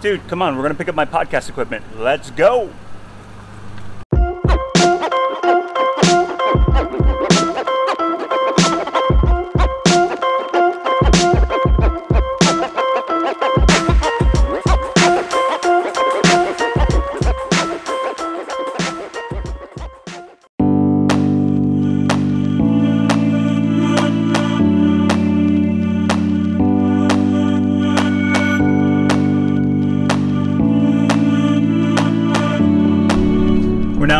Dude, come on, we're gonna pick up my podcast equipment. Let's go.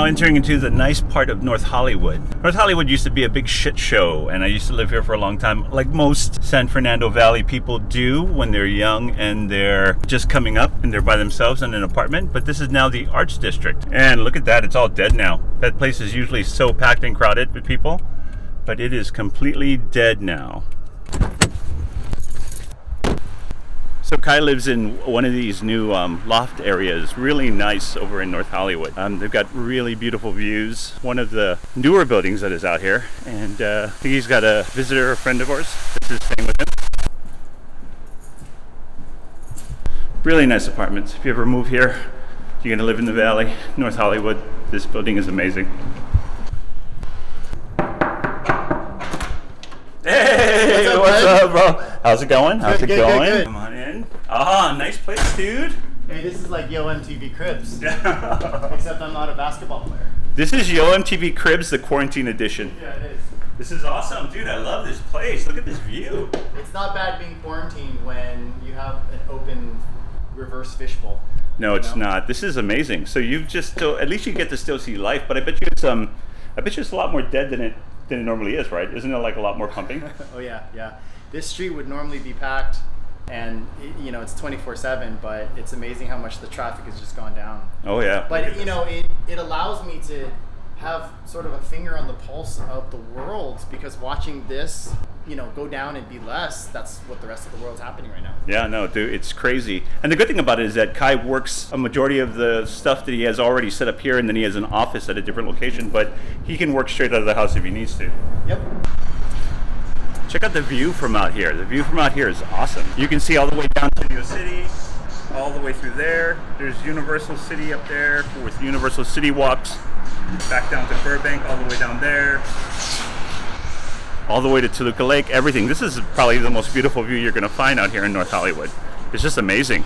Entering into the nice part of North Hollywood. North Hollywood used to be a big shit show, and I used to live here for a long time, like most San Fernando Valley people do when they're young and they're just coming up and they're by themselves in an apartment. But this is now the Arts District, and look at that, it's all dead now. That place is usually so packed and crowded with people, but it is completely dead now. So Khai lives in one of these new loft areas, really nice over in North Hollywood. They've got really beautiful views. One of the newer buildings that is out here, and I think he's got a visitor, a friend of ours, that's just staying with him. Really nice apartments. If you ever move here, you're gonna live in the valley, North Hollywood. This building is amazing. Hey, what's up, bro? How's it going? How's it going? Good. Come on in. Ah, nice place, dude. Hey, this is like Yo MTV Cribs. Except I'm not a basketball player. This is Yo MTV Cribs, the quarantine edition. Yeah, it is. This is awesome, dude. I love this place. Look at this view. It's not bad being quarantined when you have an open reverse fishbowl. No, it's not. This is amazing. So you've just still, at least you get to still see life. But I bet you it's a lot more dead than it normally is, right? Isn't it like a lot more pumping? Oh yeah, yeah. This street would normally be packed, and you know it's 24/7. But it's amazing how much the traffic has just gone down. Oh yeah. But you know, it allows me to have sort of a finger on the pulse of the world, because watching this, you know, go down and be less, that's what the rest of the world's happening right now. Yeah, no, dude, it's crazy. And the good thing about it is that Khai works a majority of the stuff that he has already set up here, and then he has an office at a different location, but he can work straight out of the house if he needs to. Yep. Check out the view from out here. The view from out here is awesome. You can see all the way down to Studio City, all the way through there. There's Universal City up there with Universal City walks. Back down to Burbank, all the way down there. All the way to Toluca Lake, everything. This is probably the most beautiful view you're gonna find out here in North Hollywood. It's just amazing.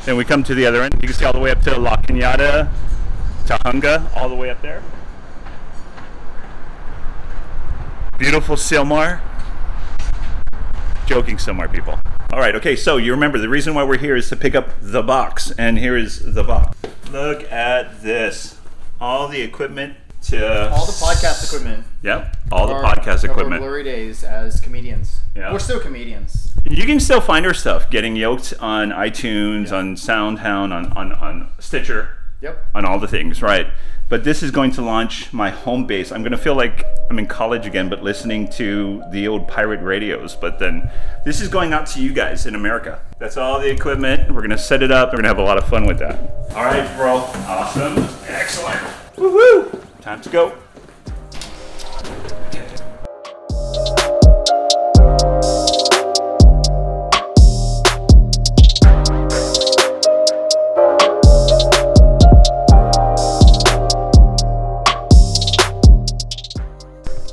Then we come to the other end. You can see all the way up to La Cañada, Tahunga, all the way up there. Beautiful Silmar. Joking Silmar, people. All right, okay, so you remember the reason why we're here is to pick up the box, and here is the box. Look at this. All the equipment to... All the podcast equipment. Yep, all the podcast equipment. Our glory days as comedians. Yeah. We're still comedians. You can still find our stuff, Getting Yolked, on iTunes, on SoundHound, on Stitcher. Yep. On all the things, right. But this is going to launch my home base. I'm going to feel like I'm in college again, but listening to the old pirate radios. But then this is going out to you guys in America. That's all the equipment. We're going to set it up. We're going to have a lot of fun with that. All right, bro. Awesome. Excellent. Woohoo! Time to go.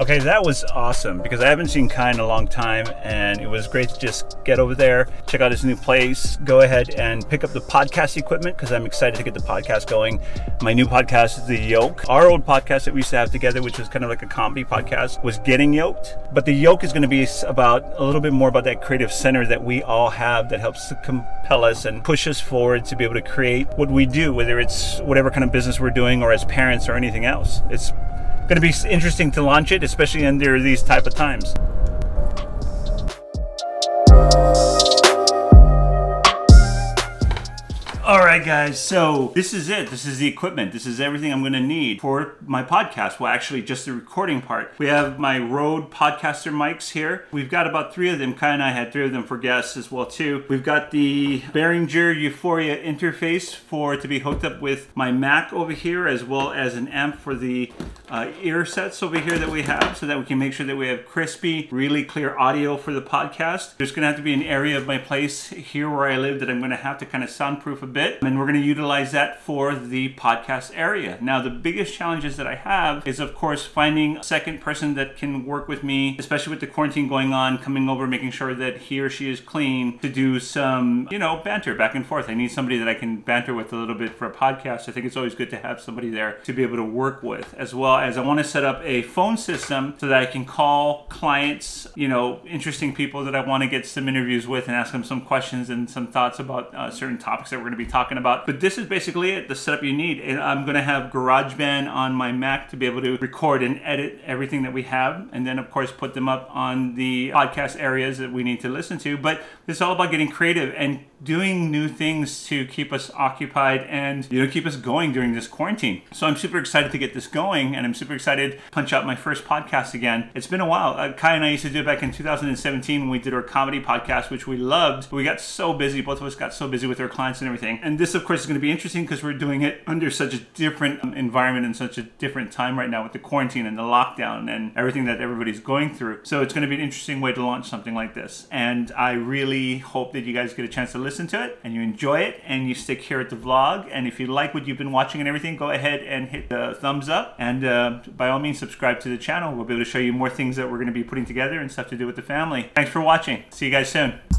Okay, that was awesome because I haven't seen Khai in a long time, and it was great to just get over there, check out his new place, go ahead and pick up the podcast equipment because I'm excited to get the podcast going. My new podcast is The Yoke. Our old podcast that we used to have together, which was kind of like a comedy podcast, was Getting Yoked. But The Yoke is going to be about a little bit more about that creative center that we all have that helps to compel us and push us forward to be able to create what we do, whether it's whatever kind of business we're doing or as parents or anything else. It's going to be interesting to launch it, especially under these type of times. All right, guys, so this is it. This is the equipment. This is everything I'm going to need for my podcast. Well, actually, just the recording part. We have my Rode podcaster mics here. We've got about 3 of them. Khai and I had 3 of them for guests as well, too. We've got the Behringer Euphoria interface to be hooked up with my Mac over here, as well as an amp for the ear sets over here that we have, so that we can make sure that we have crispy, really clear audio for the podcast. There's going to have to be an area of my place here where I live that I'm going to have to kind of soundproof a bit, and we're going to utilize that for the podcast area. Now, the biggest challenges that I have is, of course, finding a second person that can work with me, especially with the quarantine going on, coming over, making sure that he or she is clean, to do some, banter back and forth. I need somebody that I can banter with a little bit for a podcast. I think it's always good to have somebody there to be able to work with, as well as I want to set up a phone system so that I can call clients, interesting people that I want to get some interviews with and ask them some questions and some thoughts about certain topics that we're going to be talking about. But this is basically it, the setup you need. And I'm going to have GarageBand on my Mac to be able to record and edit everything that we have, and then of course put them up on the podcast areas that we need to listen to. But it's all about getting creative and doing new things to keep us occupied and keep us going during this quarantine. So I'm super excited to get this going, and I'm super excited to punch out my first podcast again. It's been a while. Khai and I used to do it back in 2017 when we did our comedy podcast, which we loved, but we got so busy, both of us got so busy with our clients and everything. And this of course is going to be interesting because we're doing it under such a different environment and such a different time right now with the quarantine and the lockdown and everything that everybody's going through. So it's going to be an interesting way to launch something like this, and I really hope that you guys get a chance to listen to it and you enjoy it and you stick here at the vlog. And if you like what you've been watching and everything, go ahead and hit the thumbs up, and by all means subscribe to the channel. We'll be able to show you more things that we're going to be putting together and stuff to do with the family. Thanks for watching. See you guys soon.